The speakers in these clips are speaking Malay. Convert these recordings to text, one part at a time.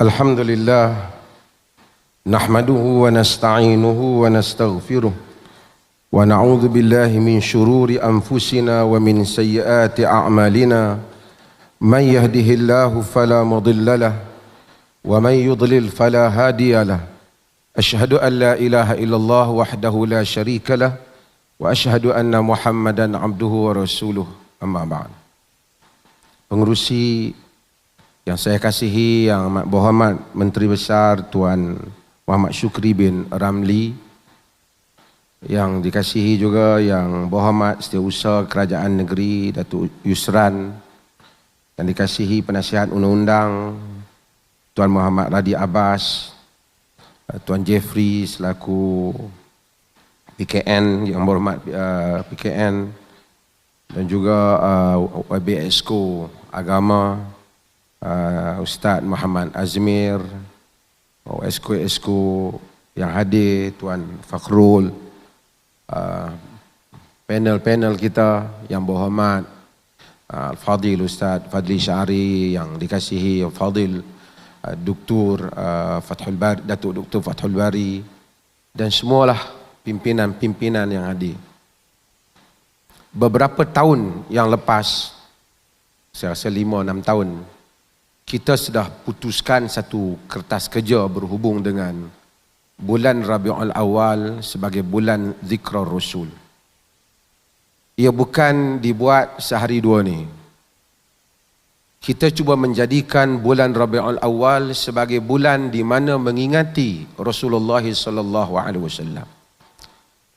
Alhamdulillah, nahmaduhu wa nasta'inuhu wa nastaghfiruh wa na'udzu billahi min syururi anfusina wa min sayyiati a'malina. Man yahdihillahu fala mudilla lahu wa man yudlil fala hadiya lahu. Asyhadu an la ilaha illallah wahdahu la syarika lahu wa asyhadu anna Muhammadan abduhu wa rasuluh. Amma ba'd. Pengerusi yang saya kasihi, Yang Amat Berhormat Menteri Besar Tuan Muhammad Syukri bin Ramli, yang dikasihi juga Yang Berhormat Setiausaha Kerajaan Negeri Datuk Yusran, yang dikasihi Penasihat Undang-Undang Tuan Muhammad Radi Abbas, Tuan Jeffrey selaku PKN, Yang Berhormat PKN, dan juga YB Exco Agama, Ustaz Muhammad Azmir, Esko yang hadir, Tuan Fakhrul, panel-panel kita yang berhormat, Fadil Ustaz Fadli Syari, yang dikasihi Fadil Dr. Fathul Bari, Datuk Dr. Fathul Bari, dan semualah pimpinan-pimpinan yang hadir. Beberapa tahun yang lepas, saya rasa 5-6 tahun, kita sudah putuskan satu kertas kerja berhubung dengan bulan Rabiul Awal sebagai bulan Zikrar Rasul. Ia bukan dibuat sehari dua ni. Kita cuba menjadikan bulan Rabiul Awal sebagai bulan di mana mengingati Rasulullah sallallahu alaihi wasallam.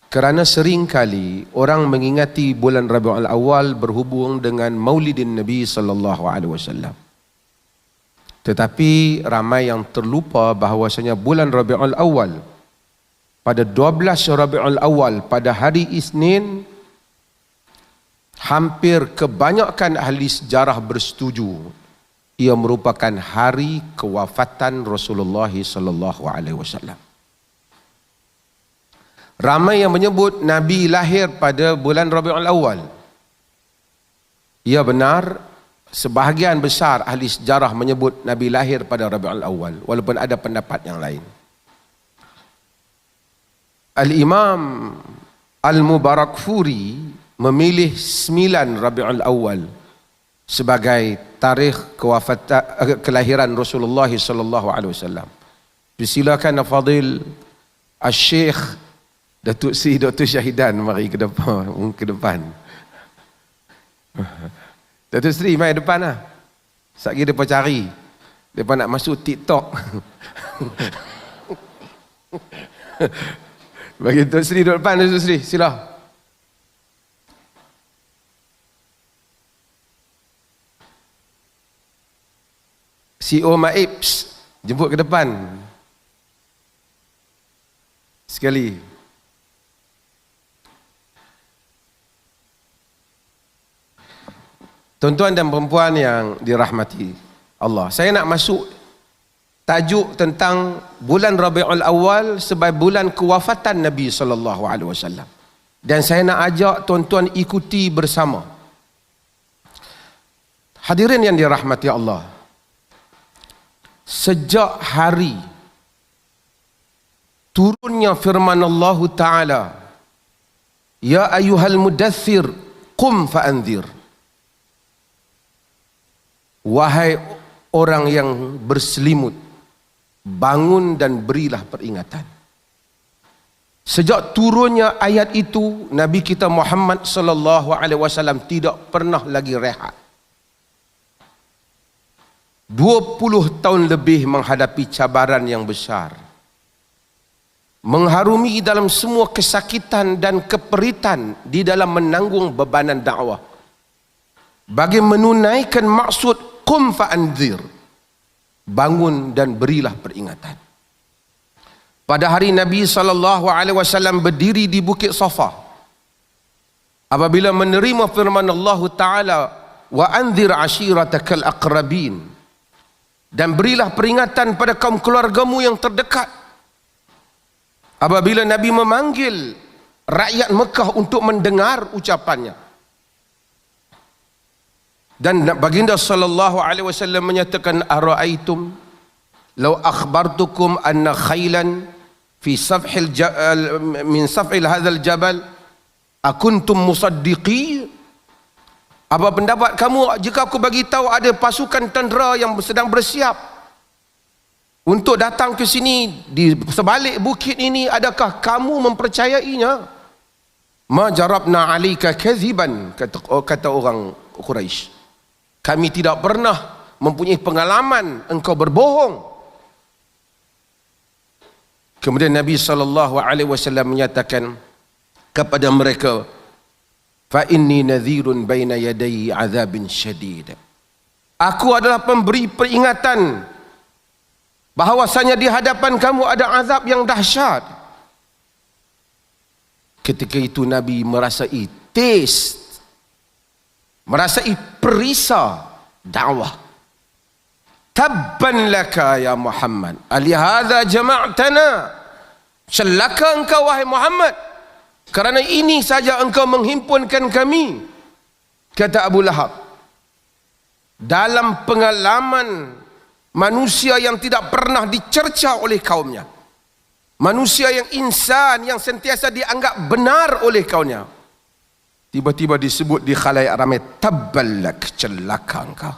Kerana sering kali orang mengingati bulan Rabiul Awal berhubung dengan Maulidin Nabi sallallahu alaihi wasallam. Tetapi ramai yang terlupa bahawasanya bulan Rabiul Awal, pada 12 Rabiul Awal pada hari Isnin, hampir kebanyakan ahli sejarah bersetuju ia merupakan hari kewafatan Rasulullah sallallahu alaihi wasallam. Ramai yang menyebut Nabi lahir pada bulan Rabiul Awal. Ia benar. Sebahagian besar ahli sejarah menyebut Nabi lahir pada Rabiul Awal, walaupun ada pendapat yang lain. Al-Imam Al-Mubarakfuri memilih 9 Rabiul Awal sebagai tarikh kelahiran Rasulullah sallallahu alaihi wasallam. Silakan Fadil Al-Syekh Datuk Seri Dr. Syahidan mari ke depan. Datuk Seri mai depan lah. Sekejap lagi mereka cari. Mereka nak masuk TikTok. Bagi Datuk Seri duduk depan, Datuk Seri. Sila. CEO Maips jemput ke depan. Sekali. Tuan-tuan dan perempuan yang dirahmati Allah, saya nak masuk tajuk tentang bulan Rabiul Awal sebagai bulan kewafatan Nabi sallallahu alaihi wasallam. Dan saya nak ajak tuan-tuan ikuti bersama. Hadirin yang dirahmati Allah, sejak hari turunnya firman Allah Ta'ala, Ya ayyuhal mudaththir qum fa'anzir, wahai orang yang berselimut, bangun dan berilah peringatan. Sejak turunnya ayat itu, Nabi kita Muhammad sallallahu alaihi wasallam tidak pernah lagi rehat. 20 tahun lebih menghadapi cabaran yang besar, mengharumi dalam semua kesakitan dan keperitan di dalam menanggung bebanan dakwah, bagi menunaikan maksud qum fa'anzir, bangun dan berilah peringatan. Pada hari Nabi SAW berdiri di Bukit Safa, apabila menerima firman Allah Ta'ala, wa anzir ashiratakal aqrabin, dan berilah peringatan pada kaum keluargamu yang terdekat. Apabila Nabi memanggil rakyat Mekah untuk mendengar ucapannya, Dan baginda sallallahu alaihi wasallam menyatakan, ara'aitum Lau akhbartukum anna khailan fi min saf'il hadzal jabal akuntum musaddiqi. Apa pendapat kamu jika aku bagi tahu ada pasukan tentera yang sedang bersiap untuk datang ke sini di sebalik bukit ini, adakah kamu mempercayainya? Ma jarabna alika kadhiban, kata orang Quraisy. Kami tidak pernah mempunyai pengalaman engkau berbohong. Kemudian Nabi SAW menyatakan kepada mereka, fa inni nadhirun baina yaday azabin syadid. Aku adalah pemberi peringatan bahawasanya di hadapan kamu ada azab yang dahsyat. Ketika itu Nabi merasai taste, merasai perisa dakwah. Tabban laka ya Muhammad, alihadza jama'tana. Celaka engkau wahai Muhammad, kerana ini saja engkau menghimpunkan kami. Kata Abu Lahab. Dalam pengalaman manusia yang tidak pernah dicerca oleh kaumnya, manusia yang insan, yang sentiasa dianggap benar oleh kaumnya, tiba-tiba disebut di khalayak ramai, tabbalak, celaka engkau.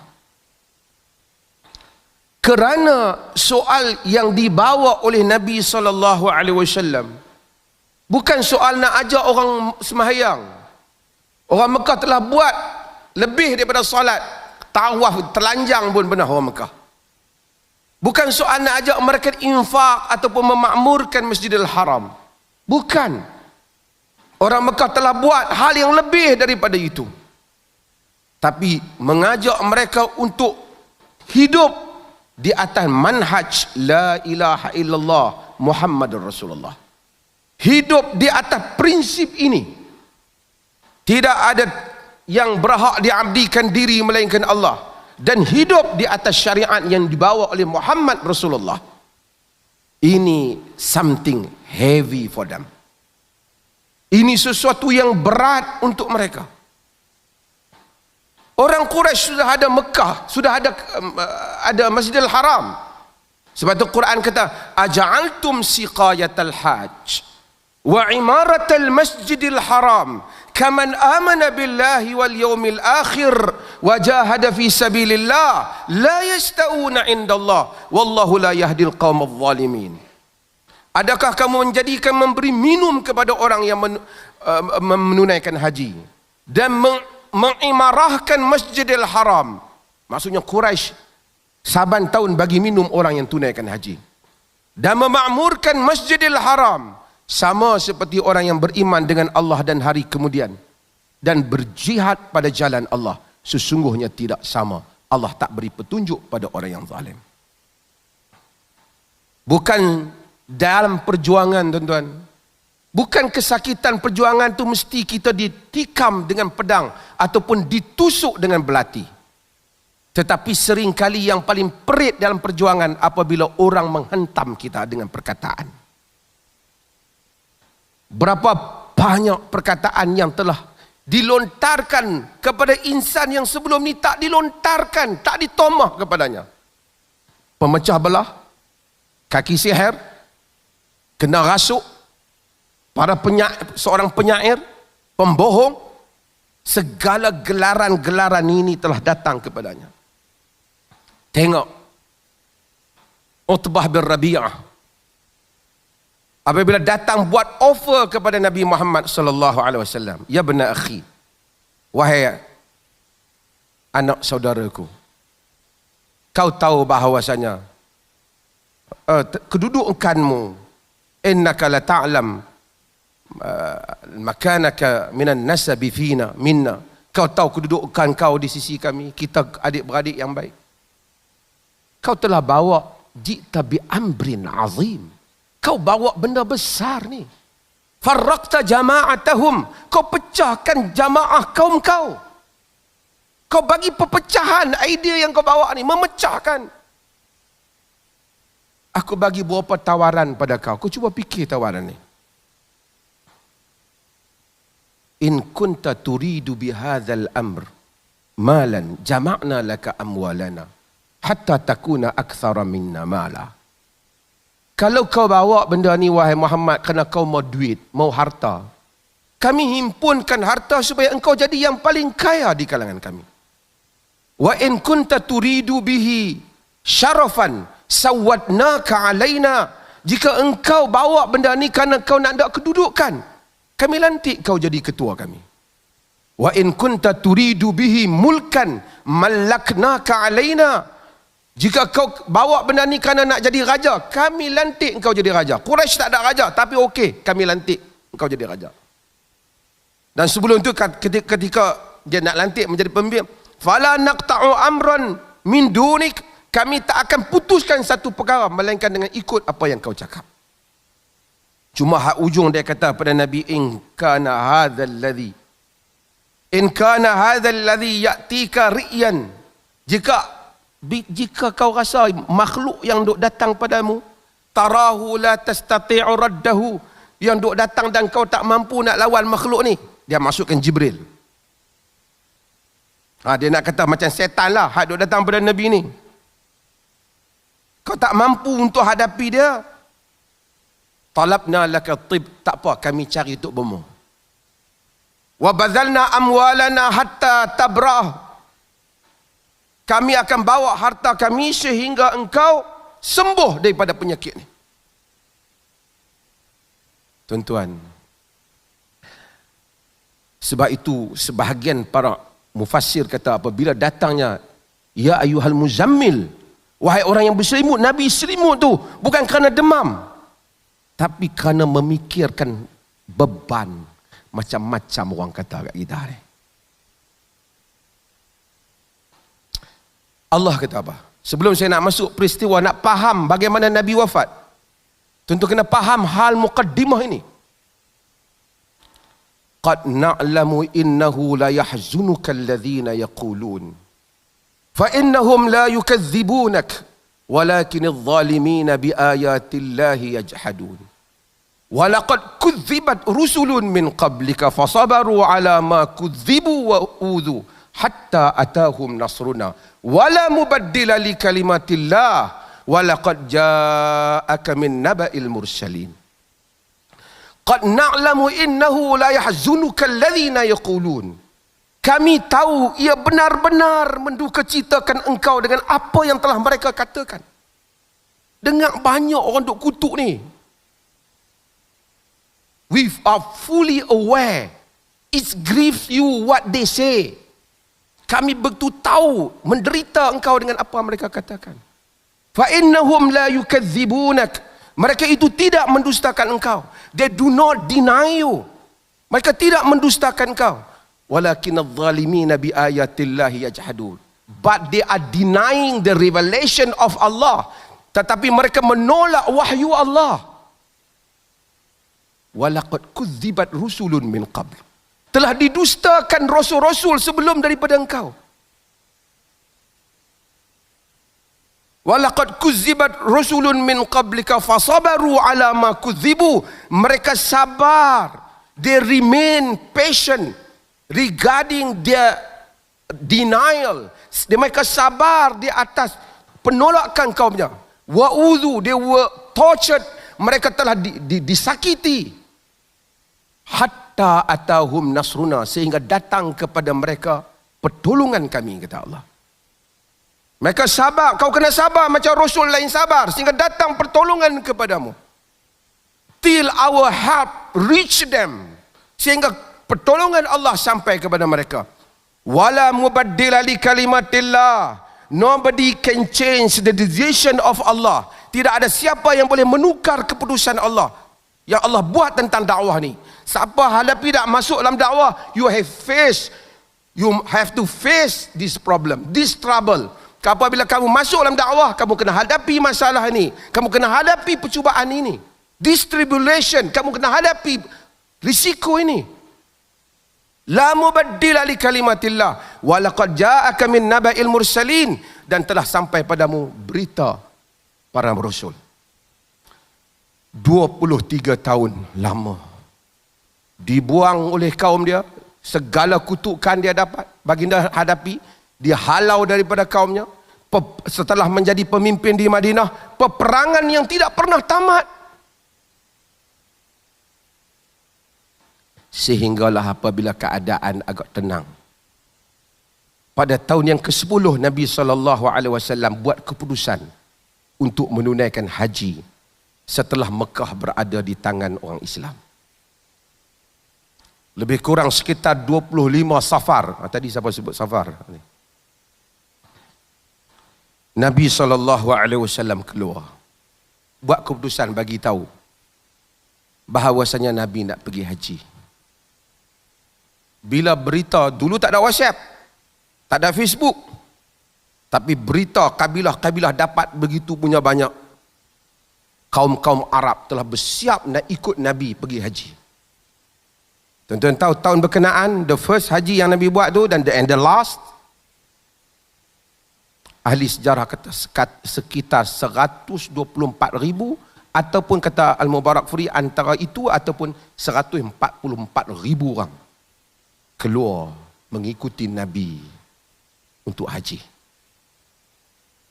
Kerana soal yang dibawa oleh Nabi SAW bukan soal nak ajak orang sembahyang. Orang Mekah telah buat lebih daripada solat, tawaf telanjang pun pernah orang Mekah. Bukan soal nak ajak mereka infak ataupun memakmurkan Masjidil Haram. Bukan. Orang Mekah telah buat hal yang lebih daripada itu. Tapi mengajak mereka untuk hidup di atas manhaj la ilaha illallah Muhammadur Rasulullah. Hidup di atas prinsip ini. Tidak ada yang berhak diabdikan diri melainkan Allah, dan hidup di atas syariat yang dibawa oleh Muhammad Rasulullah. Ini something heavy for them. Ini sesuatu yang berat untuk mereka. Orang Quraisy sudah ada Mekah, sudah ada Masjidil Haram. Sebab itu Quran kata, aja'altum siqayatal hajj wa imaratal masjidil haram kaman amana billahi wal yawmil akhir wa jahada fi sabilillah la yasta'una indallah wallahu la yahdil qaumadh zalimin. Adakah kamu menjadikan memberi minum kepada orang yang menunaikan haji dan mengimarahkan Masjidil Haram? Maksudnya Quraisy saban tahun bagi minum orang yang tunaikan haji, dan memakmurkan Masjidil Haram, sama seperti orang yang beriman dengan Allah dan hari kemudian dan berjihad pada jalan Allah. Sesungguhnya tidak sama. Allah tak beri petunjuk pada orang yang zalim. Bukan dalam perjuangan, tuan-tuan, bukan kesakitan perjuangan tu mesti kita ditikam dengan pedang ataupun ditusuk dengan belati. Tetapi seringkali yang paling perit dalam perjuangan apabila orang menghentam kita dengan perkataan. Berapa banyak perkataan yang telah dilontarkan kepada insan yang sebelum ni tak dilontarkan, tak ditomah kepadanya. Pemecah belah, kaki sihir, kena rasuk, seorang penyair, pembohong, segala gelaran-gelaran ini telah datang kepadanya. Tengok Utbah bin Rabi'ah apabila datang buat offer kepada Nabi Muhammad sallallahu alaihi wasallam, ya bena akhi, wahai anak saudaraku, kau tahu bahawasanya kedudukanmu, innaka la ta'lam makanaka minan nasabi fina minna, kau tahu kedudukan kau di sisi kami, kita adik-beradik yang baik. Kau telah bawa jita bi amrin azim, kau bawa benda besar ni. Farraqta jama'atahum, kau pecahkan jamaah kaum kau. Kau bagi perpecahan, idea yang kau bawa ni memecahkan. Aku bagi beberapa tawaran pada kau, kau cuba fikir tawaran ni. In kunta turidu bihadzal amr malan jama'na laka amwalana. hatta takuna aktsara minna mala. Kalau kau bawa benda ni wahai Muhammad kerana kau mau duit, mau harta, kami himpunkan harta supaya engkau jadi yang paling kaya di kalangan kami. Wa in kunta turidu bihi syarafan sawwadnaka alaina. Jika engkau bawa benda ni kerana kau nak ada kedudukan, kami lantik kau jadi ketua kami. Wa in kunta turidu bihi mulkan mallaknaka alaina. Jika kau bawa benda ni kerana nak jadi raja, kami lantik engkau jadi raja. Quraisy tak ada raja, tapi okey, kami lantik engkau jadi raja. Dan sebelum itu ketika dia nak lantik menjadi pemimpin, fala naqta'u amran min dunik, kami tak akan putuskan satu perkara melainkan dengan ikut apa yang kau cakap. Cuma hak ujung dia kata pada Nabi, in kana hadzal ladzi ya'tika ri'yan, jika kau rasa makhluk yang duk datang padamu, tarahu la tastati'u raddahu, yang duk datang dan kau tak mampu nak lawan makhluk ni, dia masukkan Jibril. Dia nak kata macam setan lah hak duk datang pada Nabi ni. Kau tak mampu untuk hadapi dia, talabna laka tib, tak apa, kami cari untuk bomo. Wa bazalna amwalana hatta tabrah, kami akan bawa harta kami sehingga engkau sembuh daripada penyakit ni. Tuan-tuan, sebab itu sebahagian para mufassir kata apabila datangnya ya ayyuhal muzammil, wahai orang yang berselimut, Nabi selimut tu bukan kerana demam, tapi kerana memikirkan beban. Macam-macam orang kata kat kita ni. Allah kata apa? Sebelum saya nak masuk peristiwa, nak faham bagaimana Nabi wafat, tentu kena faham hal muqaddimah ini. Qad na'lamu innahu la yahzunuka alladhina yaqulun fa innahum la yukadzibunak walakin adh-dhalimina bi ayatillahi yajhadun. Walaqad kudzibat rusulun min qablika fasabaru ala ma kudzibu wa udhu hatta atahum nasruna wala mubaddila li kalimatillah walaqad ja'aka min naba'il mursalin. Qad na'lamu innahu la yahzunuka alladhina yaqulun. Kami tahu ia benar-benar mendukacitakan engkau dengan apa yang telah mereka katakan. Dengar banyak orang duk kutuk ni. We are fully aware. It grieves you what they say. Kami begitu tahu menderita engkau dengan apa mereka katakan. Fa innahum la yukadzibunak. Mereka itu tidak mendustakan engkau. They do not deny you. Mereka tidak mendustakan engkau. Walakin adh-dhalimina bi ayatillahi yajhadun. But they are denying the revelation of Allah. Tetapi mereka menolak wahyu Allah. Walaqad kudzibat rusulun min qabl. Telah didustakan rasul-rasul sebelum daripada engkau. Walaqad kudzibat rusulun min qablika fasabaru ala ma kudzibu. Mereka sabar. They remain patient regarding their denial. Mereka sabar di atas penolakan kaumnya. Wa udhu, they were tortured. Mereka telah disakiti. Hatta atahum nasruna, sehingga datang kepada mereka pertolongan kami, kata Allah. Mereka sabar, kau kena sabar macam Rasul lain sabar, sehingga datang pertolongan kepadamu. Till our help reach them, sehingga pertolongan Allah sampai kepada mereka. Wala mubaddila li kalimatillah. Nobody can change the decision of Allah. Tidak ada siapa yang boleh menukar keputusan Allah yang Allah buat tentang dakwah ni. Siapa hadapi tak masuk dalam dakwah, you have to face this problem, this trouble. Apabila kamu masuk dalam dakwah, kamu kena hadapi masalah ini, kamu kena hadapi percubaan ini, this tribulation, kamu kena hadapi risiko ini. La mubaddila li kalimatillah wa laqad ja'aka min naba'il mursalin, dan telah sampai padamu berita para rasul. 23 tahun lama dibuang oleh kaum dia, segala kutukan dia dapat, baginda hadapi, dia halau daripada kaumnya, setelah menjadi pemimpin di Madinah, peperangan yang tidak pernah tamat. Sehinggalah apabila keadaan agak tenang, pada tahun yang ke-10 Nabi SAW buat keputusan untuk menunaikan haji setelah Mekah berada di tangan orang Islam. Lebih kurang sekitar 25 Safar. Tadi siapa sebut Safar? Nabi SAW keluar, buat keputusan bagi tahu bahawasanya Nabi nak pergi haji. Bila berita, dulu tak ada WhatsApp, tak ada Facebook, tapi berita kabilah-kabilah dapat begitu punya banyak. Kaum-kaum Arab telah bersiap nak ikut Nabi pergi haji. Tuan-tuan tahu tahun berkenaan, the first haji yang Nabi buat tu dan the last, ahli sejarah kata sekitar 124,000, ataupun kata Al-Mubarakfuri antara itu ataupun 144,000 orang keluar mengikuti Nabi untuk haji.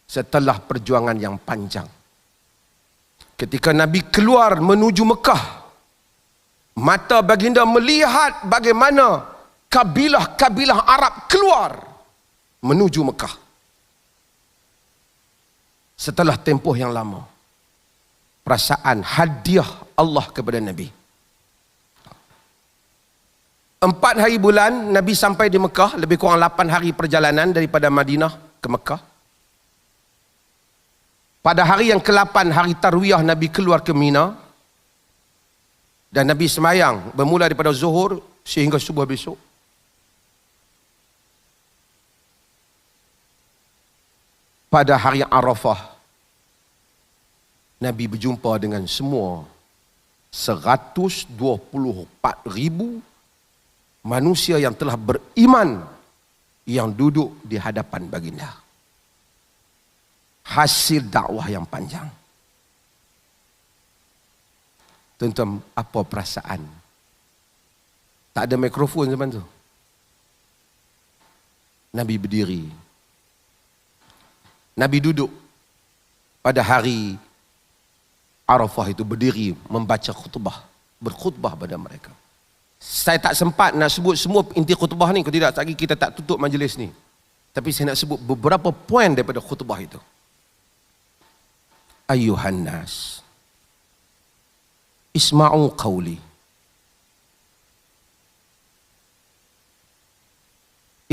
Setelah perjuangan yang panjang, ketika Nabi keluar menuju Mekah, mata baginda melihat bagaimana kabilah-kabilah Arab keluar menuju Mekah. Setelah tempoh yang lama, perasaan hadiah Allah kepada Nabi. 4 hari bulan Nabi sampai di Mekah, lebih kurang 8 hari perjalanan daripada Madinah ke Mekah. Pada hari yang ke-8, hari Tarwiyah, Nabi keluar ke Mina. Dan Nabi semayang bermula daripada Zuhur sehingga subuh besok. Pada hari Arafah, Nabi berjumpa dengan semua 124,000 manusia yang telah beriman yang duduk di hadapan baginda. Hasil dakwah yang panjang. Tuan-tuan, apa perasaan? Tak ada mikrofon zaman tu. Nabi berdiri. Nabi duduk pada hari Arafah itu, berdiri membaca khutbah, berkhutbah pada mereka. Saya tak sempat nak sebut semua inti khutbah ni, kalau tidak lagi kita tak tutup majlis ni. Tapi saya nak sebut beberapa poin daripada khutbah itu. Ayuhan nas, isma'u qawli.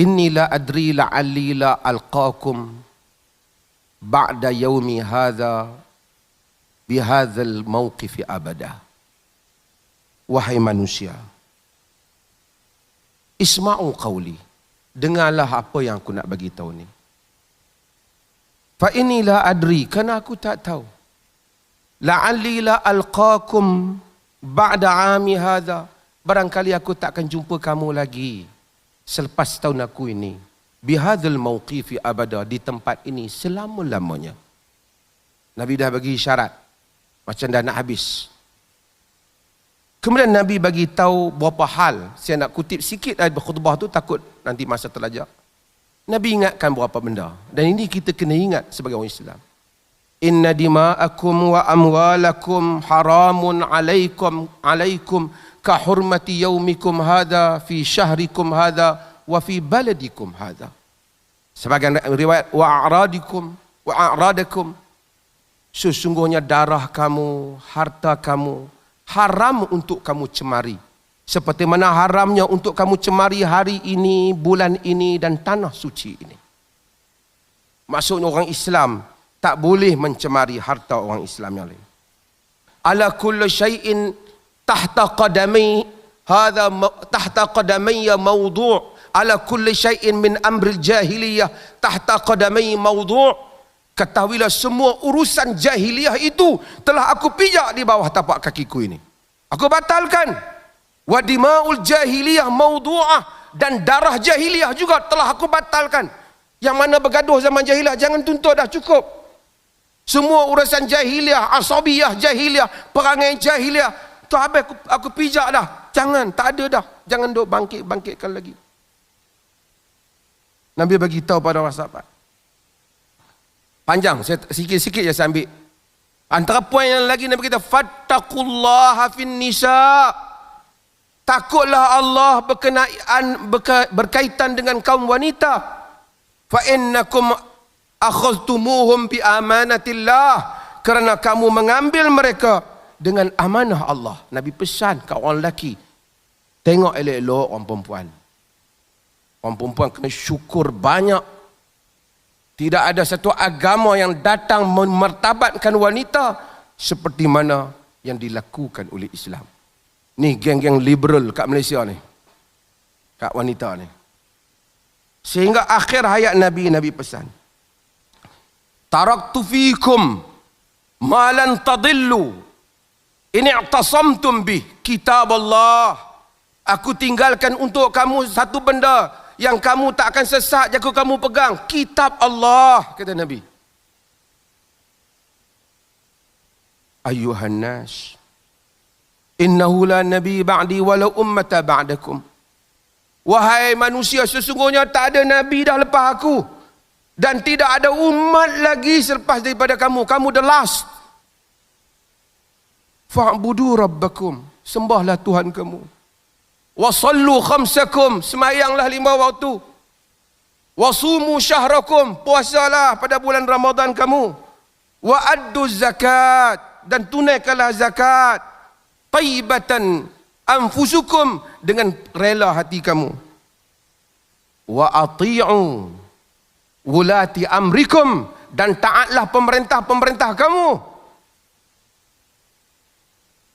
Inni la adri la'alli la alqakum ba'da yaumi hadha bihadzal mawqifi abada. Wahai manusia, isma'u qawli, dengarlah apa yang aku nak bagi tahu ni. Fa inni la adri, kerana aku tak tahu. La'alli la alqakum ba'da 'ami hadha, barangkali aku tak akan jumpa kamu lagi selepas tahun aku ini. Bihadzal mawqifi abada, di tempat ini selama-lamanya. Nabi dah bagi syarat, macam dah nak habis. Kemudian Nabi bagi tahu beberapa hal. Saya nak kutip sikit dari khutbah tu, takut nanti masa terlajak. Nabi ingatkan beberapa benda, dan ini kita kena ingat sebagai orang Islam. Inna dima'akum wa amwalakum haramun alaikum ka hurmati yaumikum hadha fi syahrikum hadha wa fi baladikum hadha. Sebagian riwayat wa a'radakum, sesungguhnya darah kamu, harta kamu haram untuk kamu cemari, seperti mana haramnya untuk kamu cemari hari ini, bulan ini dan tanah suci ini. Maksudnya orang Islam tak boleh mencemari harta orang Islam yang lain. Ala kulli syai'in tahta qadami hadha tahta qadamayya mawdu', ala kulli syai'in min amril jahiliyah tahta qadami mawdu'. Ketahuilah semua urusan jahiliyah itu telah aku pijak di bawah tapak kakiku ini. Aku batalkan. Wa dima'ul jahiliyah mawdu'ah, dan darah jahiliyah juga telah aku batalkan. Yang mana bergaduh zaman jahiliyah jangan tuntut, dah cukup. Semua urusan jahiliyah, asabiyah jahiliyah, perangai jahiliyah, tu habis aku pijak dah. Jangan, tak ada dah. Jangan duk bangkitkan lagi. Nabi bagi tahu pada sahabat, Panjang, saya sikit-sikit je saya ambil. Antara poin yang lagi Nabi kata, fattaqullaha fin nisa. Takutlah Allah berkaitan dengan kaum wanita. Fa innakum akhadtumuhum bi amanatillah. Kerana kamu mengambil mereka dengan amanah Allah. Nabi pesan kat orang lelaki, tengok elok-elok orang perempuan. Orang perempuan kena syukur banyak. Tidak ada satu agama yang datang memartabatkan wanita seperti mana yang dilakukan oleh Islam. Ni geng-geng liberal kat Malaysia ni, kat wanita ni. Sehingga akhir hayat Nabi, Nabi pesan, taraktu fikum ma lan tadillu in i'tasamtum bih kitab Allah. Aku tinggalkan untuk kamu satu benda yang kamu tak akan sesat jika kamu pegang, kitab Allah, kata Nabi. Ayuhan nas, innahu la nabi ba'di walau ummata ba'dakum. Wahai manusia, sesungguhnya tak ada nabi dah lepas aku, dan tidak ada umat lagi selepas daripada kamu. Kamu the last. Fa'budu rabbakum, sembahlah Tuhan kamu. Wasallu khamsakum, semayanglah 5 waktu. Wasumu syahrakum, puasalah pada bulan Ramadan kamu. Wa addu zakat, dan tunaikanlah zakat. Taibatan anfusukum, dengan rela hati kamu. Wa ati'u wulati amrikum, dan taatlah pemerintah-pemerintah kamu.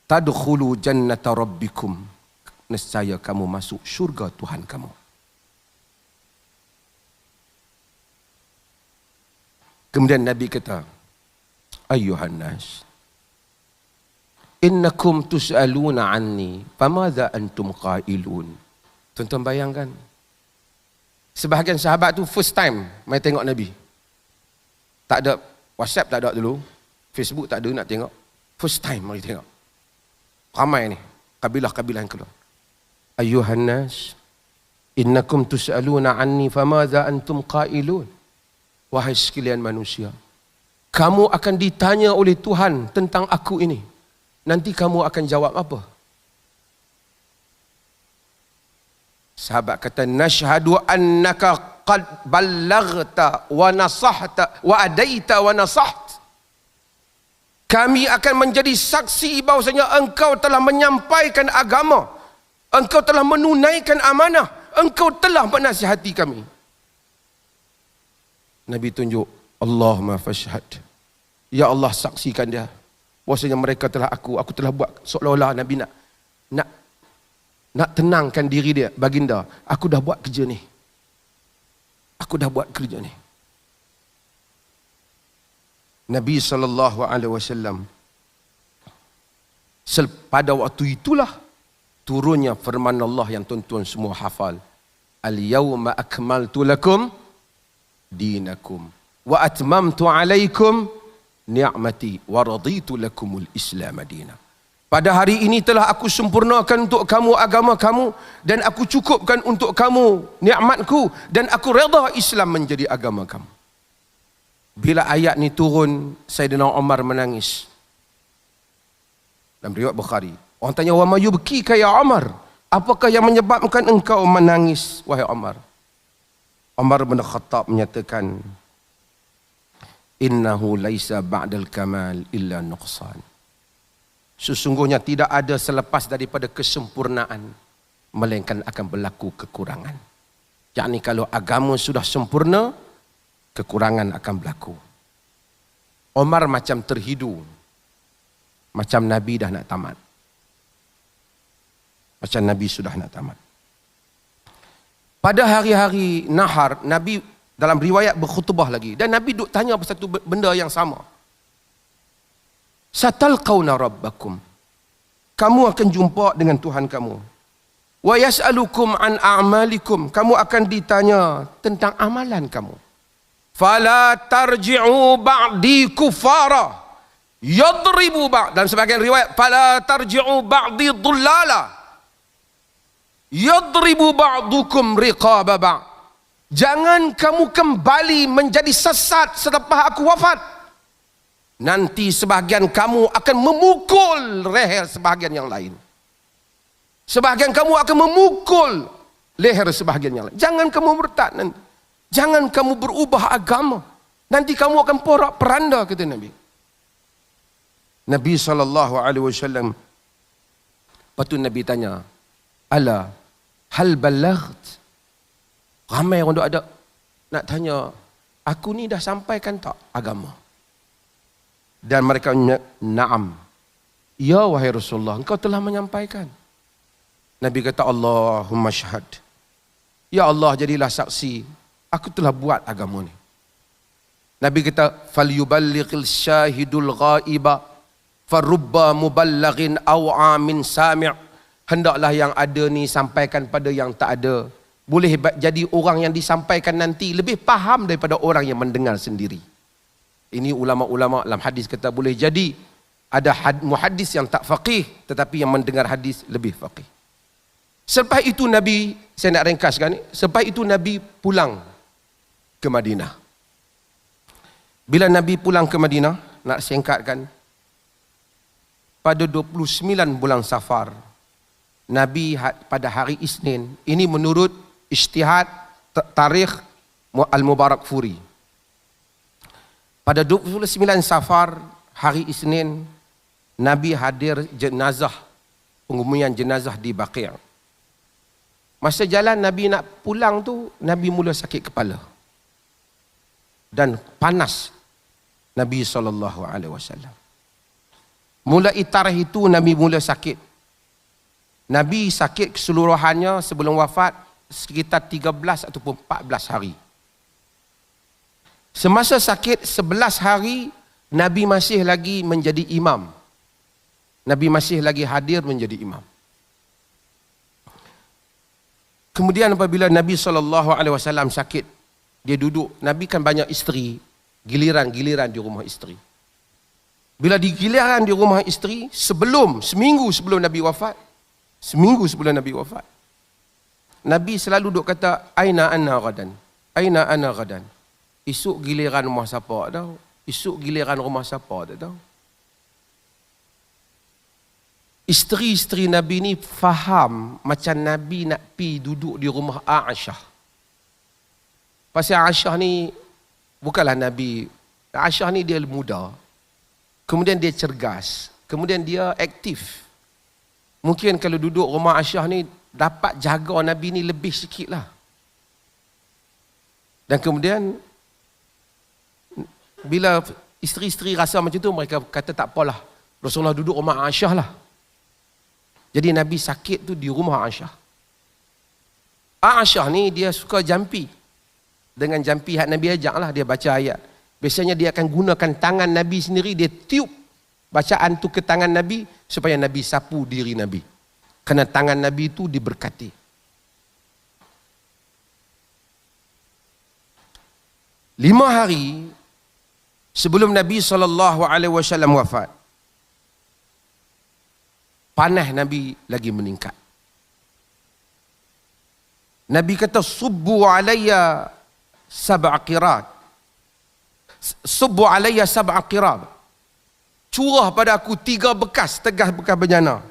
Tadkhulu jannata rabbikum, nescaya kamu masuk syurga Tuhan kamu. Kemudian Nabi kata, ayuhan nas, innakum tus'aluna anni, famadha antum qailun. Tuan-tuan bayangkan, sebahagian sahabat tu first time mai tengok Nabi. Tak ada WhatsApp, tak ada dulu, Facebook tak ada nak tengok. First time mari tengok. Ramai ni, kabilah-kabilah yang keluar. Ayuhan nas, innakum tus'aluna anni famadha antum qailun. Wahai sekalian manusia, kamu akan ditanya oleh Tuhan tentang aku ini. Nanti kamu akan jawab apa? Sahabat kata, nashhadu annaka qad ballaghta wa nasahta wa adaita wa nasaht. Kami akan menjadi saksi bahawasanya engkau telah menyampaikan agama, engkau telah menunaikan amanah, engkau telah menasihati kami. Nabi tunjuk, Allahumma fashhad. Ya Allah, saksikan dia. Bahawasanya mereka telah aku telah buat seolah-olah Nabi nak tenangkan diri dia, baginda. Aku dah buat kerja ni. Aku dah buat kerja ni. Nabi SAW, pada waktu itulah turunnya firman Allah yang tuan-tuan semua hafal. Al-yawma akmaltu lakum dinakum wa atmamtu alaikum ni'mati wa raditu lakumul Islam madina. Pada hari ini telah aku sempurnakan untuk kamu agama kamu, dan aku cukupkan untuk kamu nikmatku, dan aku redha Islam menjadi agama kamu. Bila ayat ni turun, Sayyidina Umar menangis. Dalam riwayat Bukhari, orang tanya, wa ma yubkika ya Umar? Apakah yang menyebabkan engkau menangis, wahai Umar? Umar bin Khattab menyatakan, innahu laisa ba'dal kamal illa nuqsan. Sesungguhnya tidak ada selepas daripada kesempurnaan melainkan akan berlaku kekurangan. Yakni kalau agama sudah sempurna, kekurangan akan berlaku. Umar macam terhidu, macam Nabi dah nak tamat. Macam Nabi sudah nak tamat. Pada hari-hari nahar, Nabi dalam riwayat berkhutbah lagi, dan Nabi duk tanya pasal satu benda yang sama. Satalqauna rabbakum, kamu akan jumpa dengan Tuhan kamu. Wa yas'alukum an a'malikum, kamu akan ditanya tentang amalan kamu. Fala tarji'u ba'di kufara yadribu ba'd, dalam sebagian riwayat fala tarji'u ba'di dhullala yadribu ba'dukum riqaba ba'd. Jangan kamu kembali menjadi sesat selepas aku wafat. Nanti sebahagian kamu akan memukul leher sebahagian yang lain. Sebahagian kamu akan memukul leher sebahagian yang lain. Jangan kamu murtad nanti. Jangan kamu berubah agama. Nanti kamu akan porak peranda, kata Nabi. Nabi SAW. Lepas tu Nabi tanya, ala hal balaght? Ramai orang ada nak tanya, aku ni dah sampaikan tak agama? Dan mereka na'am. Ya wahai Rasulullah, engkau telah menyampaikan. Nabi kata, Allahumma syahad. Ya Allah, jadilah saksi, aku telah buat agama ni. Nabi kata, falyuballighil syahidul ghaiba farubba muballaghin aw'a min sami'. Hendaklah yang ada ni sampaikan pada yang tak ada. Boleh jadi orang yang disampaikan nanti lebih faham daripada orang yang mendengar sendiri. Ini ulama-ulama dalam hadis kata boleh jadi ada muhaddis yang tak faqih tetapi yang mendengar hadis lebih faqih. Selepas itu Nabi, saya nak ringkaskan ni, selepas itu Nabi pulang ke Madinah. Bila Nabi pulang ke Madinah, nak singkatkan, pada 29 bulan Safar, Nabi pada hari Isnin, ini menurut ijtihad tarikh Al-Mubarakfuri. Pada 29 Safar, hari Isnin, Nabi hadir jenazah, pengumian jenazah di Baqi'. Masa jalan Nabi nak pulang tu, Nabi mula sakit kepala. Dan panas Nabi SAW. Mulai tarikh itu Nabi mula sakit. Nabi sakit keseluruhannya sebelum wafat sekitar 13 ataupun 14 hari. Semasa sakit 11 hari, Nabi masih lagi menjadi imam. Nabi masih lagi hadir menjadi imam. Kemudian apabila Nabi SAW sakit, dia duduk. Nabi kan banyak isteri, giliran-giliran di rumah isteri. Bila digiliran di rumah isteri, seminggu sebelum Nabi wafat, Nabi selalu duk kata, aina ana ghadan, aina ana ghadan. Esok giliran rumah siapa tahu? Esok giliran rumah siapa tak tahu? Isteri-isteri Nabi ni faham macam Nabi nak pi duduk di rumah Aisyah. Pasal Aisyah ni bukanlah Nabi. Aisyah ni dia muda. Kemudian dia cergas. Kemudian dia aktif. Mungkin kalau duduk rumah Aisyah ni dapat jaga Nabi ni lebih sikit lah. Dan kemudian bila isteri-isteri rasa macam tu, mereka kata tak apalah, Rasulullah duduk rumah Aisyah lah. Jadi Nabi sakit tu di rumah Aisyah. Aisyah ni dia suka jampi. Dengan jampi hak Nabi ajak lah, dia baca ayat. Biasanya dia akan gunakan tangan Nabi sendiri, dia tiup bacaan tu ke tangan Nabi supaya Nabi sapu diri Nabi. Kerana tangan Nabi itu diberkati. Lima hari sebelum Nabi SAW wafat, panah Nabi lagi meningkat. Nabi kata, subbu alayya sab'a qirat. Subbu alayya sab'a qirat. Curah pada aku 3 bekas, tegas bekas bencana.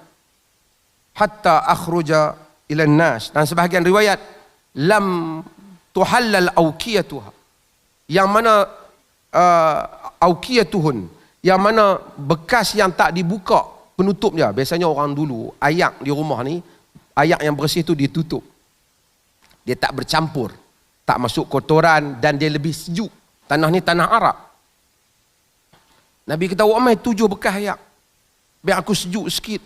Hatta akhruja ilan nas. Dan sebahagian riwayat, lam tuhallal awqiyatuha. Yang mana awqiyatuhun, yang mana bekas yang tak dibuka penutupnya. Biasanya orang dulu, ayak di rumah ni, ayak yang bersih tu ditutup. Dia tak bercampur, tak masuk kotoran, dan dia lebih sejuk. Tanah ni tanah Arab. Nabi kata, Umar 7 bekas ayak. Biar aku sejuk sikit,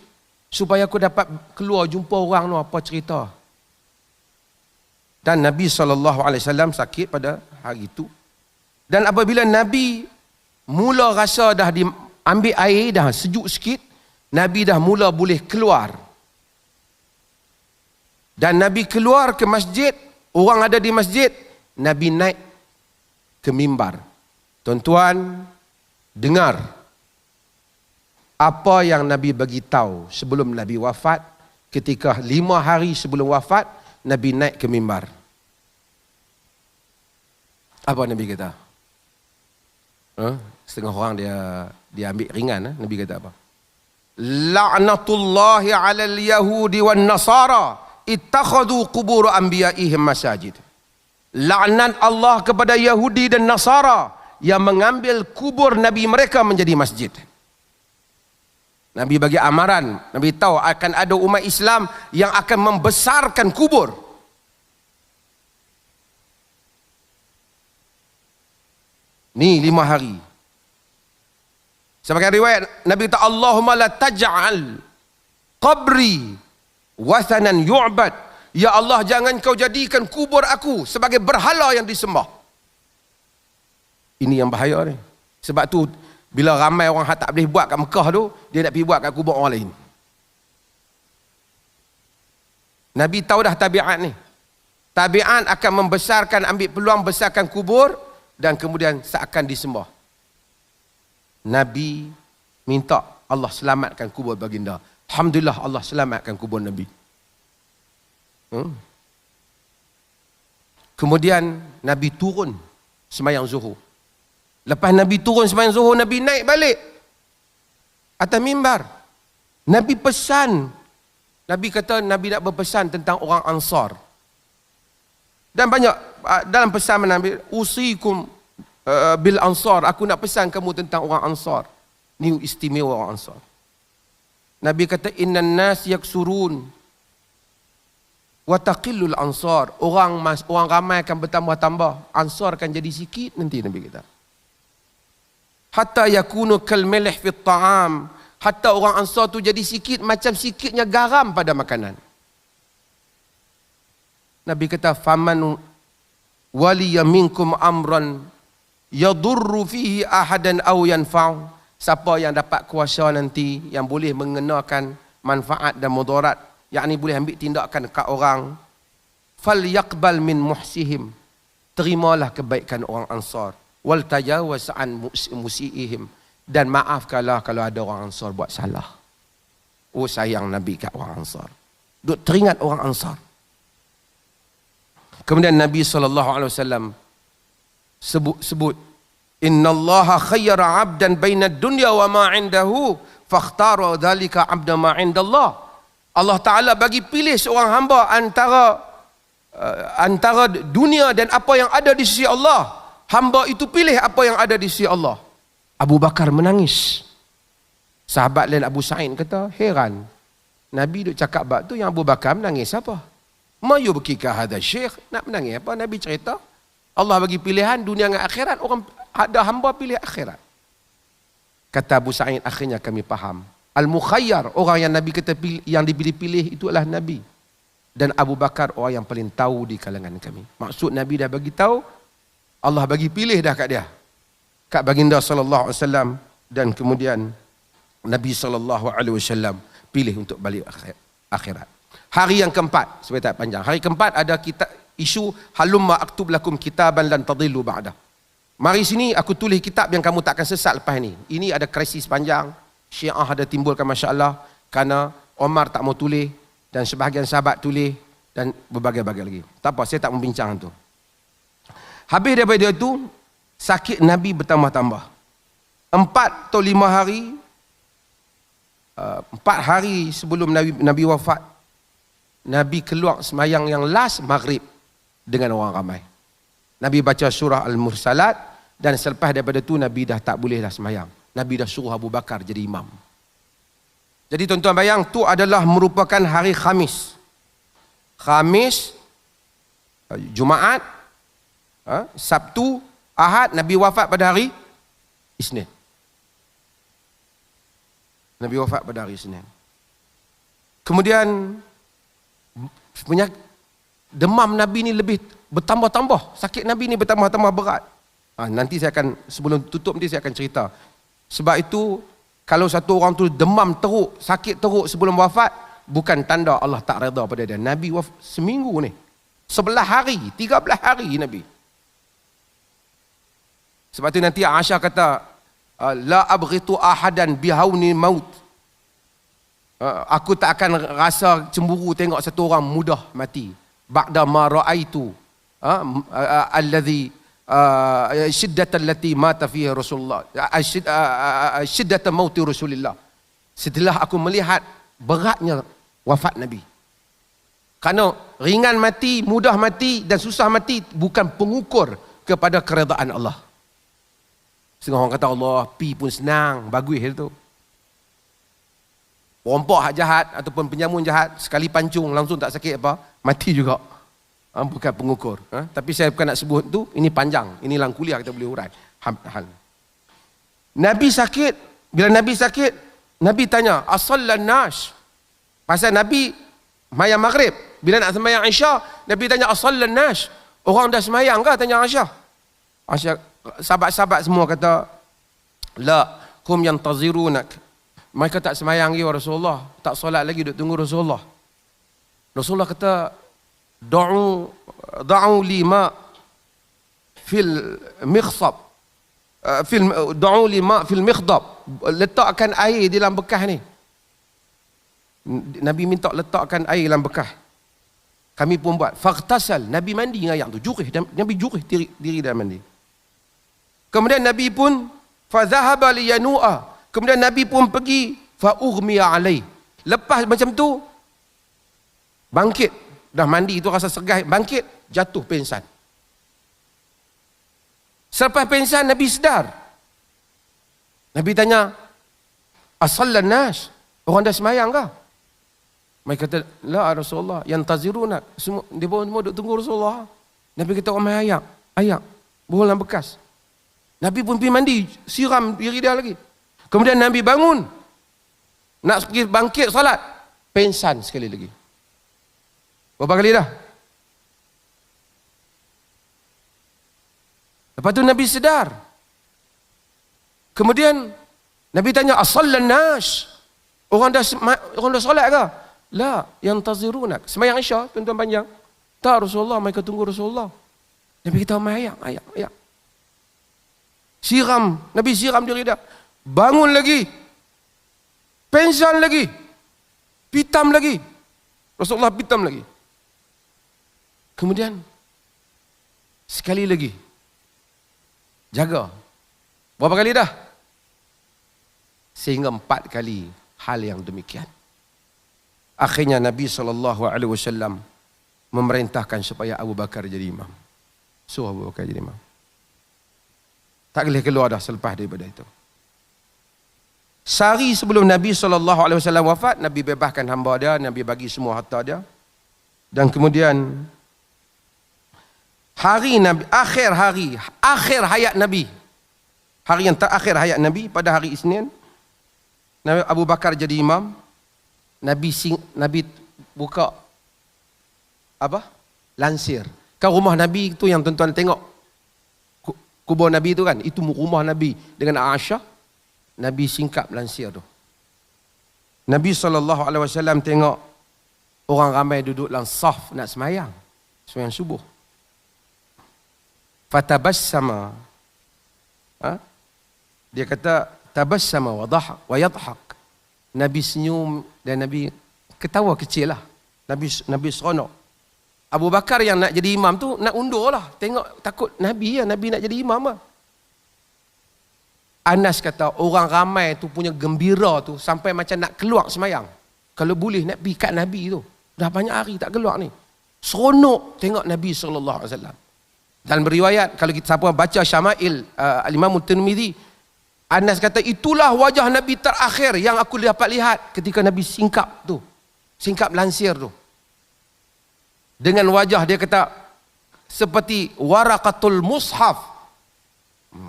supaya aku dapat keluar jumpa orang tu, apa cerita. Dan Nabi SAW sakit pada hari itu. Dan apabila Nabi mula rasa dah diambil air, dah sejuk sikit, Nabi dah mula boleh keluar. Dan Nabi keluar ke masjid, orang ada di masjid, Nabi naik ke mimbar. Tuan-tuan, dengar apa yang Nabi bagi tahu sebelum Nabi wafat. Ketika 5 hari sebelum wafat, Nabi naik ke mimbar. Apa Nabi kata? Setengah orang dia ambil ringan. Nabi kata apa? La'natullahi 'alal yahudi wan nasara ittakhadhu qubur anbiya'ihim masajid. Laknat Allah kepada Yahudi dan Nasara yang mengambil kubur Nabi mereka menjadi masjid. Nabi bagi amaran, Nabi tahu akan ada umat Islam yang akan membesarkan kubur. Ni 5 hari. Sebagai riwayat Nabi kata, Allahumma la taj'al qabri wathanan yu'bad. Ya Allah, jangan kau jadikan kubur aku sebagai berhala yang disembah. Ini yang bahaya ni. Sebab tu bila ramai orang tak boleh buat kat Mekah tu, dia nak pergi buat kat kubur orang lain. Nabi tahu dah tabiat ni. Tabiat akan membesarkan, ambil peluang besarkan kubur dan kemudian seakan disembah. Nabi minta Allah selamatkan kubur baginda. Alhamdulillah Allah selamatkan kubur Nabi. Kemudian Nabi turun sembahyang zuhur. Lepas Nabi turun sembahyang zuhur, Nabi naik balik atas mimbar. Nabi pesan. Nabi kata Nabi nak berpesan tentang orang Ansar. Dan banyak dalam pesan Nabi, usikum bil Ansar, aku nak pesan kamu tentang orang Ansar. Ni istimewa orang Ansar. Nabi kata innan nas yaksurun wa taqillul ansar. Orang ramai akan bertambah-tambah, ansar akan jadi sikit nanti. Nabi kata hatta yakunu kal milh fi ta'am, hatta orang ansar tu jadi sikit macam sikitnya garam pada makanan. Nabi kata faman waliya minkum amran yadurru fihi ahadan aw yanfa'u, siapa yang dapat kuasa nanti yang boleh mengenakan manfaat dan mudarat, yakni boleh ambil tindakan kat orang, falyaqbal min muhsihim, terimalah kebaikan orang Ansar, wal tajawaz an musiihim, dan maafkanlah kalau ada orang Ansar buat salah. Oh, sayang Nabi kat orang Ansar. Duk teringat orang Ansar. Kemudian Nabi SAW sebut innallaha khayyara 'abdan baina dunya wa ma 'indahu fakhtara dhalika 'abda ma 'indallah. Allah Ta'ala bagi pilih seorang hamba antara dunia dan apa yang ada di sisi Allah. Hamba itu pilih apa yang ada di sisi Allah. Abu Bakar menangis. Sahabat lain Abu Sa'id kata, heran. Nabi duk cakap bab tu, yang Abu Bakar menangis apa? Ma yubkika hadha syekh? Nak menangis apa? Nabi cerita Allah bagi pilihan dunia dengan akhirat. Orang ada hamba pilih akhirat. Kata Abu Sa'id, akhirnya kami faham. Al-Mukhayyar, orang yang Nabi kata yang dipilih-pilih itu adalah Nabi. Dan Abu Bakar orang yang paling tahu di kalangan kami. Maksud Nabi dah bagi tahu, Allah bagi pilih dah kat dia. Kat baginda sallallahu alaihi wasallam, dan kemudian Nabi sallallahu alaihi wasallam pilih untuk balik akhirat. Hari yang keempat, supaya tak panjang. Hari keempat ada kita isu halumma aktub lakum kitaban lan tadillu ba'da. Mari sini aku tulis kitab yang kamu takkan sesat lepas ni. Ini ada krisis panjang. Syiah ada timbulkan masalah kerana Omar tak mau tulis dan sebahagian sahabat tulis dan berbagai-bagai lagi. Tak apa, saya tak membincang tu. Habis daripada itu, sakit Nabi bertambah-tambah. 4 atau 5 hari, 4 hari sebelum Nabi wafat, Nabi keluar semayang yang last maghrib dengan orang ramai. Nabi baca surah Al-Mursalat, dan selepas daripada itu Nabi dah tak boleh dah semayang. Nabi dah suruh Abu Bakar jadi imam. Jadi tuan-tuan bayang, tu adalah merupakan hari Khamis. Khamis, Jumaat, Sabtu, Ahad, Nabi wafat pada hari Isnin. Nabi wafat pada hari Isnin. Kemudian demam Nabi ni lebih bertambah-tambah. Sakit Nabi ni bertambah-tambah berat. Nanti saya akan, sebelum tutup nanti saya akan cerita. Sebab itu, kalau satu orang tu demam teruk, sakit teruk sebelum wafat, bukan tanda Allah tak redha pada dia. Nabi wafat seminggu ni. 11 hari, 13 hari Nabi. Sebab tu nanti Aisyah kata, la abghitu ahadan bihauni maut. Aku tak akan rasa cemburu tengok satu orang mudah mati. Ba'da ma ra'aitu alladhi syiddatan lati mata fiha Rasulullah, syiddatan mauti Rasulillah. Setelah aku melihat beratnya wafat Nabi. Kerana ringan mati, mudah mati dan susah mati bukan pengukur kepada keredaan Allah. Setengah orang kata Allah pi pun senang, bagus itu. Perampok hak jahat ataupun penyamun jahat sekali pancung langsung tak sakit apa, mati juga. Bukan pengukur. Tapi saya bukan nak sebut tu, ini panjang. Ini dalam kuliah kita boleh urai. Hal. Nabi sakit, bila Nabi sakit, Nabi tanya, asallan nas. Pasal Nabi mayang maghrib. Bila nak sembahyang Isya, Nabi tanya asallan nas. Orang dah sembahyang ke? Tanya Aisyah. Aisyah, sahabat-sahabat semua kata, la, hum yantazirunak. Mereka tak sembahyang lagi Rasulullah. Tak solat lagi, duduk tunggu Rasulullah. Rasulullah kata, da'u lima fil mikhsab. Da'u lima fil mikhdab. Letakkan air di dalam bekas ni. Nabi minta letakkan air dalam bekas. Kami pun buat. Faghtasal. Nabi mandi dengan ayam tu. Jurih. Nabi jurih diri dalam mandi. Kemudian Nabi pun fadhahaba liyanu'a. Kemudian Nabi pun pergi fa'ughmiya alaih. Lepas macam tu bangkit. Dah mandi tu rasa segar, bangkit, jatuh pingsan. Selepas pingsan Nabi sedar. Nabi tanya, asallan nas. Orang dah sembahyang ke? Mereka kata, la Rasulullah, yantaziruna. Semua dia pun semua duduk tunggu Rasulullah. Nabi kata, orang ayak, bola bekas. Nabi pun pergi mandi, siram diri dia lagi. Kemudian Nabi bangun, nak pergi bangkit salat, pingsan sekali lagi. Berapa kali dah? Lepas tu Nabi sedar. Kemudian Nabi tanya, asallan nas. Orang dah solat ke? La, yantazirunak. Sembahyang Isya, tuan-tuan panjang. Tak Rasulullah, mereka tunggu Rasulullah. Nabi kata, ayak. Siram, Nabi siram diri dia. Bangun lagi. Pingsan lagi. Pitam lagi. Rasulullah pitam lagi. Kemudian sekali lagi. Jaga. Berapa kali dah? Sehingga 4 kali hal yang demikian. Akhirnya Nabi SAW memerintahkan supaya Abu Bakar jadi imam. Suruh Abu Bakar jadi imam. Tak boleh keluar dah selepas daripada itu. Sehari sebelum Nabi SAW wafat, Nabi bebaskan hamba dia, Nabi bagi semua harta dia. Dan kemudian hari Nabi, akhir hayat Nabi. Hari yang terakhir hayat Nabi pada hari Isnin, Nabi Abu Bakar jadi imam. Nabi buka apa? Lansir. Kan rumah Nabi tu yang tuan-tuan tengok. Kubur Nabi tu kan, itu rumah Nabi dengan Aisyah. Nabi singkap lansir tu. Nabi SAW tengok orang ramai duduk dalam saf nak semayang subuh. Fatabassama. Dia kata tabassama wa yadhak. Nabi senyum dan Nabi ketawa kecil lah. Nabi seronok. Abu Bakar yang nak jadi imam tu nak undur lah. Tengok takut Nabi nak jadi imam lah. Anas kata orang ramai tu punya gembira tu sampai macam nak keluar semayang. Kalau boleh nak pergi kat Nabi tu. Dah banyak hari tak keluar ni. Seronok tengok Nabi SAW. Dan beriwayat kalau kita siapa baca Syama'il Al-Imam Tirmizi, Anas kata itulah wajah Nabi terakhir yang aku dapat lihat ketika Nabi singkap lansir tu. Dengan wajah dia kata seperti waraqatul mushaf.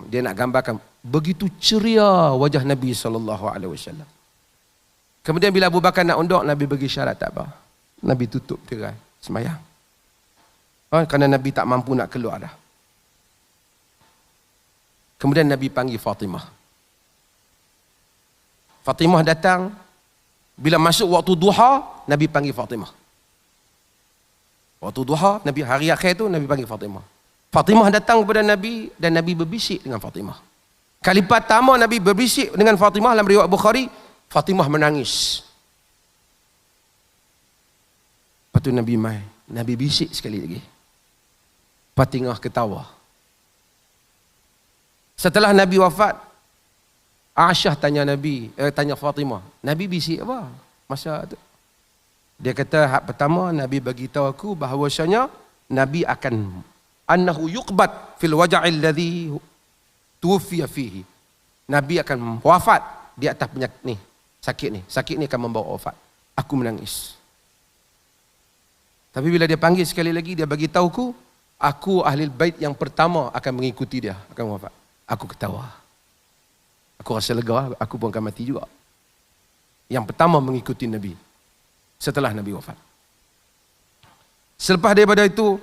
Dia nak gambarkan begitu ceria wajah Nabi SAW. Kemudian bila Abu Bakar nak undur, Nabi bagi syarat tak apa. Nabi tutup tirai sembahyang. Kerana Nabi tak mampu nak keluar dah. Kemudian Nabi panggil Fatimah. Fatimah datang. Bila masuk waktu duha, Nabi panggil Fatimah. Waktu duha, Nabi hari akhir tu Nabi panggil Fatimah. Fatimah datang kepada Nabi dan Nabi berbisik dengan Fatimah. Kali pertama Nabi berbisik dengan Fatimah dalam riwayat Bukhari, Fatimah menangis. Lepas tu Nabi bisik sekali lagi. Fatimah ketawa. Setelah Nabi wafat, Aisyah tanya Fatimah, Nabi bisik apa masa tu? Dia kata, hak pertama Nabi bagi tahu aku bahawasanya Nabi akan annahu yuqbad fil waja'il ladzi tuwfiya fihi. Nabi akan wafat di atas penyakit ni, sakit ni akan membawa wafat. Aku menangis. Tapi bila dia panggil sekali lagi, dia bagi tahu aku ahli bait yang pertama akan mengikuti dia, akan wafat. Aku ketawa. Aku rasa lega, aku pun akan mati juga. Yang pertama mengikuti Nabi setelah Nabi wafat. Selepas daripada itu,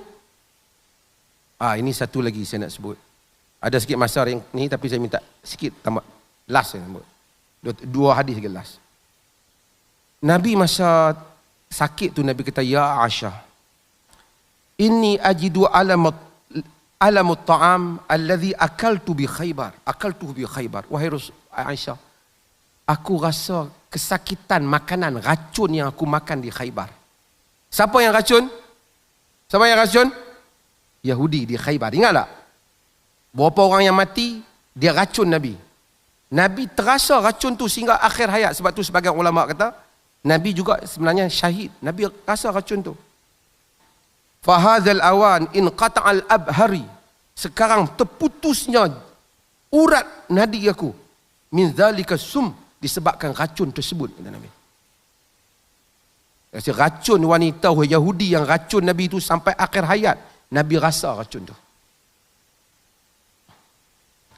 ini satu lagi saya nak sebut. Ada sikit masa yang ni, tapi saya minta sikit tambah last saya sebut. Dua hadis lagi last. Nabi masa sakit tu Nabi kata, ya Aisyah, inni ajidu alamut ta'am alladhi akaltu bi Khaybar. Wahai Aisyah, aku rasa kesakitan makanan racun yang aku makan di Khaybar. Siapa yang racun? Yahudi di Khaybar. Ingat tak? Berapa orang yang mati, dia racun Nabi. Nabi terasa racun tu sehingga akhir hayat. Sebab tu sebagian ulama kata, Nabi juga sebenarnya syahid. Nabi rasa racun tu. Fahadzal awan in qata'al abhari. Sekarang terputusnya urat nadi aku. Min dzalika sum, disebabkan racun tersebut, kata Nabi. Racun wanita Yahudi yang racun Nabi itu sampai akhir hayat, Nabi rasa racun tu.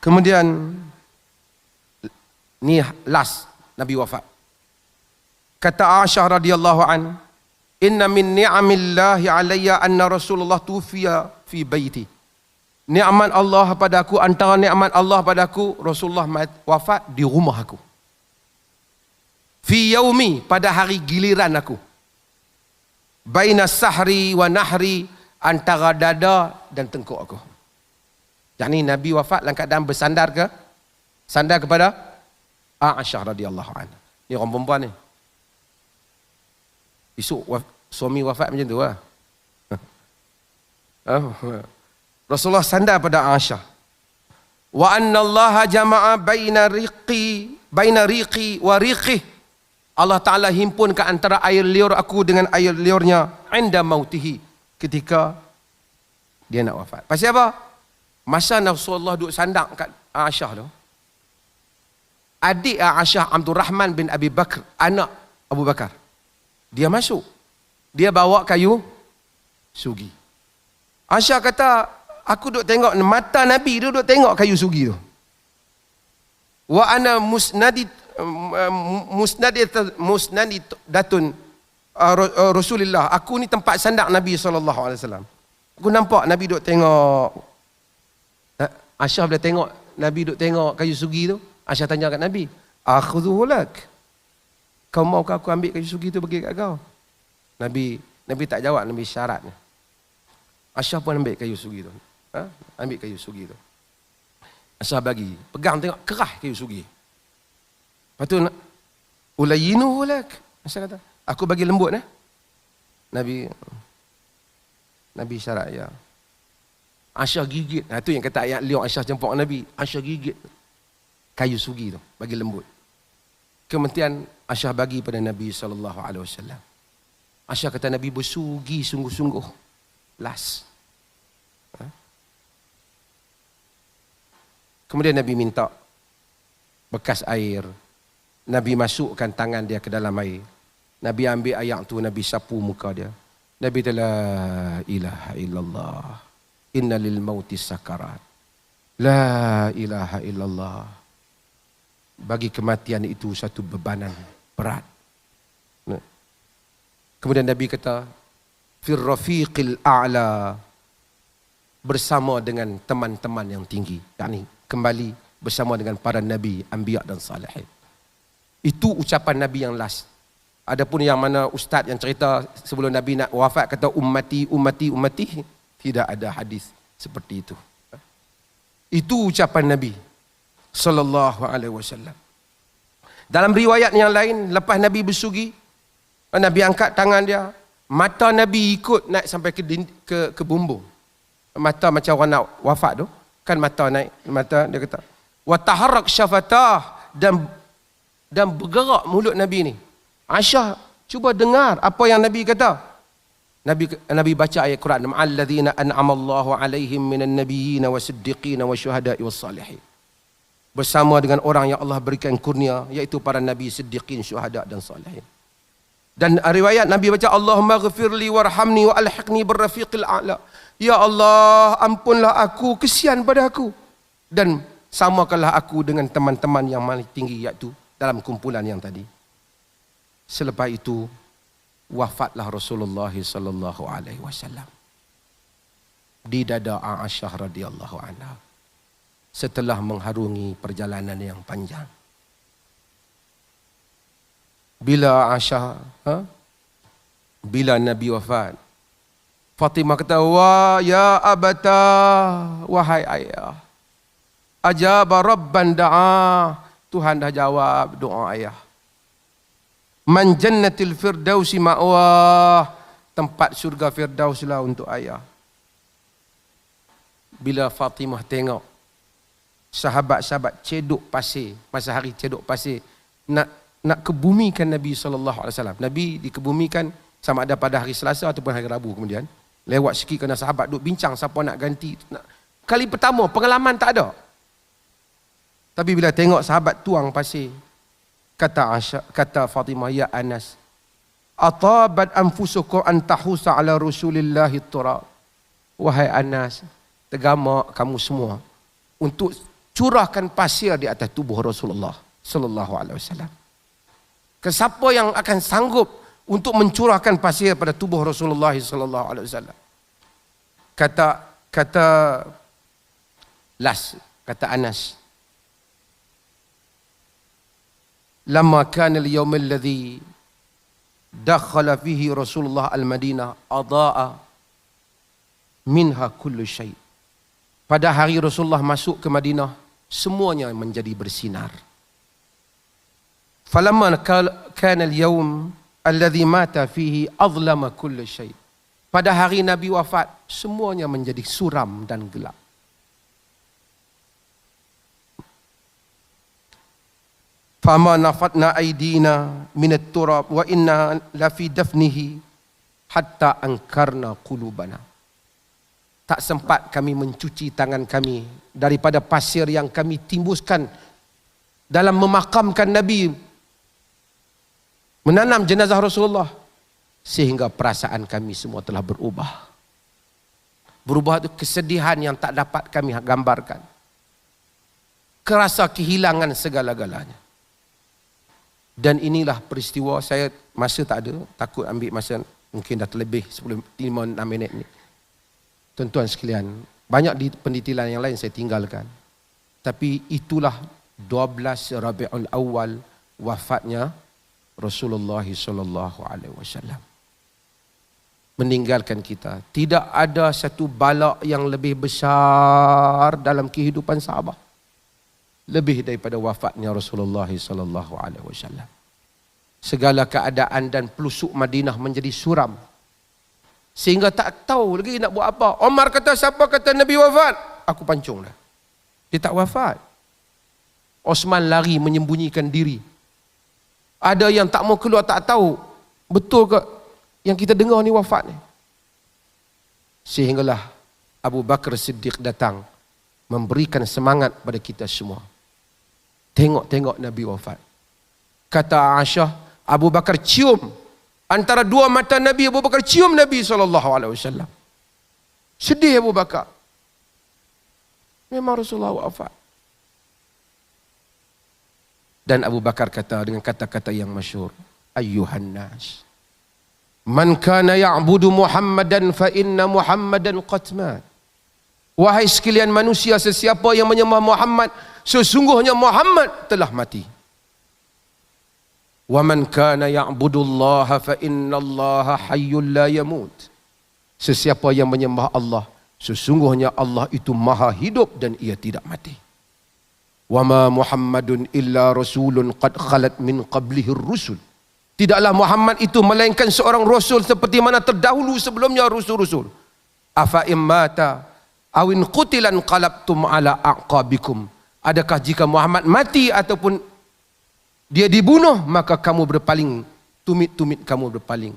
Kemudian ni last Nabi wafat. Kata Aisyah radhiyallahu an, inna min ni'amillahi alayya anna Rasulullah tufiya fi baiti. Nikmat Allah padaku, antara nikmat Allah padaku, Rasulullah wafat di rumah aku. Fi yaumi, pada hari giliran aku. Baina sahri wa nahri, antara dada dan tengkuk aku. Yang ni Nabi wafat dalam keadaan bersandar sandar kepada Aisyah radhiyallahu anha. Ni orang perempuan ni. Esok suami wafat macam tu lah. Rasulullah sandar pada Aisyah. Wa anna Allah jama'a baina riqi wa riqih. Allah Ta'ala himpunkan antara air liur aku dengan air liurnya inda mautihi, ketika dia nak wafat. Pasal apa? Masa Rasulullah duduk sandar kat Aisyah tu, adik Aisyah Abdul Rahman bin Abi Bakr, anak Abu Bakar, dia masuk. Dia bawa kayu sugi. Aisyah kata, aku duduk tengok mata Nabi, dia duduk tengok kayu sugi tu. Wa ana musnadidatun Rasulullah. Aku ni tempat sandak Nabi SAW. Aku nampak Nabi duduk tengok. Aisyah bila tengok Nabi duduk tengok kayu sugi tu, Aisyah tanya kat Nabi, akhudhuhu lak, kau maukah aku ambil kayu sugi tu bagi kat kau? Nabi tak jawab, Nabi syarat. Aisyah pun ambil kayu sugi tu. Ambil kayu sugi tu. Aisyah bagi, pegang tengok, kerah kayu sugi. Lepas tu, ulayinuhu lak, Aisyah kata, aku bagi lembut. Nabi syarat, ya. Aisyah gigit. Itu yang kata ayat liur Aisyah jemput Nabi. Aisyah gigit kayu sugi tu, bagi lembut. Kemudian Aisyah bagi pada Nabi SAW. Aisyah kata Nabi bersugi sungguh-sungguh. Last. Kemudian Nabi minta bekas air. Nabi masukkan tangan dia ke dalam air. Nabi ambil air tu, Nabi sapu muka dia. Nabi kata, la ilaha illallah. Inna lil mauti sakarat. La ilaha illallah. Bagi kematian itu satu bebanan berat. Kemudian Nabi kata, fir rafiqil a'la, bersama dengan teman-teman yang tinggi. yakni kembali bersama dengan para nabi, anbiya dan salihin. Itu ucapan Nabi yang last. Adapun yang mana ustaz yang cerita sebelum Nabi nak wafat kata ummati, tidak ada hadis seperti itu. Itu ucapan Nabi sallallahu alaihi wasallam. Dalam riwayat yang lain, lepas Nabi bersugi, Nabi angkat tangan dia, mata Nabi ikut naik sampai ke bumbung. Mata macam orang nak wafat tu, Kan mata naik, mata dia kata. Wa taharrak syafatah, dan bergerak mulut Nabi ni. Aisyah cuba dengar apa yang Nabi kata. Nabi baca ayat Quran, ma'alladzina an'amallahu alaihim minan nabiyyin wasiddiqin wasyuhada'i wassalihin. Bersama dengan orang yang Allah berikan kurnia, iaitu para nabi, siddiqin, syuhada dan salihin. Dan riwayat Nabi baca, Allahumma ghafirli warhamni wa alhiqni birrafiqil a'la. Ya Allah, ampunlah aku, kesian pada aku, dan samakanlah aku dengan teman-teman yang paling tinggi, iaitu dalam kumpulan yang tadi. Selepas itu wafatlah Rasulullah sallallahu alaihi wasallam di dada Aisyah radhiyallahu anha setelah mengharungi perjalanan yang panjang. Bila bila Nabi wafat, Fatimah kata, "Wa ya abata, wahai ayah, ajaba rabban da'a." Tuhan dah jawab doa ayah. Man jannatil firdausi ma'wah, tempat surga firdaus lah untuk ayah. Bila Fatimah tengok sahabat-sahabat cedok pasir, masa hari cedok pasir, nak kebumikan Nabi SAW. Nabi dikebumikan sama ada pada hari Selasa ataupun hari Rabu kemudian. Lewat sikit kerana sahabat duk bincang siapa nak ganti. Kali pertama pengalaman tak ada. Tapi bila tengok sahabat tuang pasir, kata Fatimah, ya Anas, atabat anfusukum an tahusa ala Rasulillahi turab. Wahai Anas, tergamak kamu semua untuk curahkan pasir di atas tubuh Rasulullah sallallahu alaihi wasallam. Siapa yang akan sanggup untuk mencurahkan pasir pada tubuh Rasulullah sallallahu alaihi wasallam? Kata Anas, lamma kana al-yawm alladhi dakhala fihi Rasulullah al-Madinah adaa minha kullu syai'. Pada hari Rasulullah masuk ke Madinah, semuanya menjadi bersinar. Falamma kana al-yawm alladhi mata fihi adlama kullu syai'. Pada hari Nabi wafat, semuanya menjadi suram dan gelap. Fama nafatna aidina minat turab wa inna lafi dafnihi hatta angkarna qulubana. Tak sempat kami mencuci tangan kami daripada pasir yang kami timbuskan dalam memakamkan Nabi, menanam jenazah Rasulullah, sehingga perasaan kami semua telah berubah. Berubah itu kesedihan yang tak dapat kami gambarkan. Kerasa kehilangan segala-galanya. Dan inilah peristiwa, saya masa tak ada, takut ambil masa, mungkin dah terlebih 5-6 minit ni. Tuan-tuan sekalian, banyak di pendetilan yang lain saya tinggalkan. Tapi itulah 12 Rabiul Awal wafatnya Rasulullah sallallahu alaihi wasallam. Meninggalkan kita. Tidak ada satu bala yang lebih besar dalam kehidupan sahabat lebih daripada wafatnya Rasulullah sallallahu alaihi wasallam. Segala keadaan dan pelusuk Madinah menjadi suram, sehingga tak tahu lagi nak buat apa. Omar kata, siapa kata Nabi wafat? Aku pancung dah. Dia tak wafat. Osman lari menyembunyikan diri. Ada yang tak mau keluar, tak tahu betul ke yang kita dengar ni wafat ni. Sehinggalah Abu Bakar Siddiq datang memberikan semangat pada kita semua. Tengok-tengok Nabi wafat. Kata Aisyah, Abu Bakar cium antara dua mata Nabi. Abu Bakar cium Nabi SAW. Sedih Abu Bakar. Memang Rasulullah wafat. Dan Abu Bakar kata dengan kata-kata yang masyhur, ayyuhan nas, man kana ya'budu Muhammadan fa inna Muhammadan qad mat. Wahai sekalian manusia, sesiapa yang menyembah Muhammad, sesungguhnya Muhammad telah mati. Wa man kana ya'budullaha fa innallaha hayyul la yamut. Sesiapa yang menyembah Allah, sesungguhnya Allah itu maha hidup dan ia tidak mati. Wa ma Muhammadun illa rasulun qad khalat min qablihi ar-rusul. Tidaklah Muhammad itu melainkan seorang rasul seperti mana terdahulu sebelumnya rasul-rasul. Afa immata Awin qutilan qalabtum ala aqabikum. Adakah jika Muhammad mati ataupun dia dibunuh, maka kamu berpaling, tumit-tumit kamu berpaling.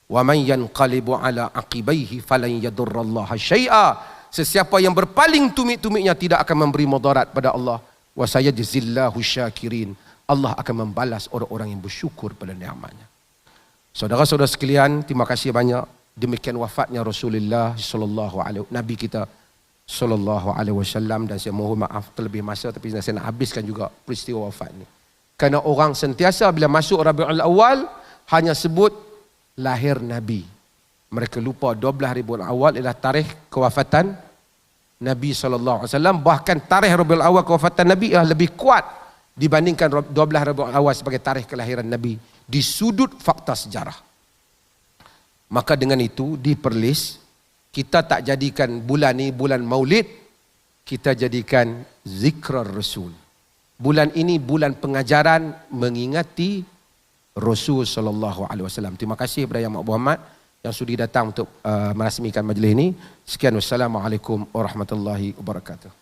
Wa man yanqalibu ala aqibaihi falan yadurrallaha syai'a. Sesiapa yang berpaling tumit-tumitnya tidak akan memberi mudarat pada Allah. Wa sayajzillahu syakirin. Allah akan membalas orang-orang yang bersyukur pada nikmatnya. Saudara-saudara sekalian, terima kasih banyak. Demikian wafatnya Rasulullah sallallahu alaihi Nabi kita sallallahu alaihi wasallam, dan saya mohon maaf terlebih masa, tapi saya nak habiskan juga peristiwa wafat ini. Kerana orang sentiasa bila masuk Rabiul Awal hanya sebut lahir Nabi. Mereka lupa 12 Rabiul Awal ialah tarikh kewafatan Nabi sallallahu alaihi wasallam. Bahkan tarikh Rabiul Awal kewafatan Nabi ialah lebih kuat dibandingkan 12 Rabiul Awal sebagai tarikh kelahiran Nabi di sudut fakta sejarah. Maka dengan itu diperlis, kita tak jadikan bulan ini bulan Maulid, kita jadikan Zikrar Rasul. Bulan ini bulan pengajaran mengingati Rasul sallallahu alaihi wasallam. Terima kasih kepada Yang Muhammad yang sudi datang untuk merasmikan majlis ini. Sekian, wassalamualaikum warahmatullahi wabarakatuh.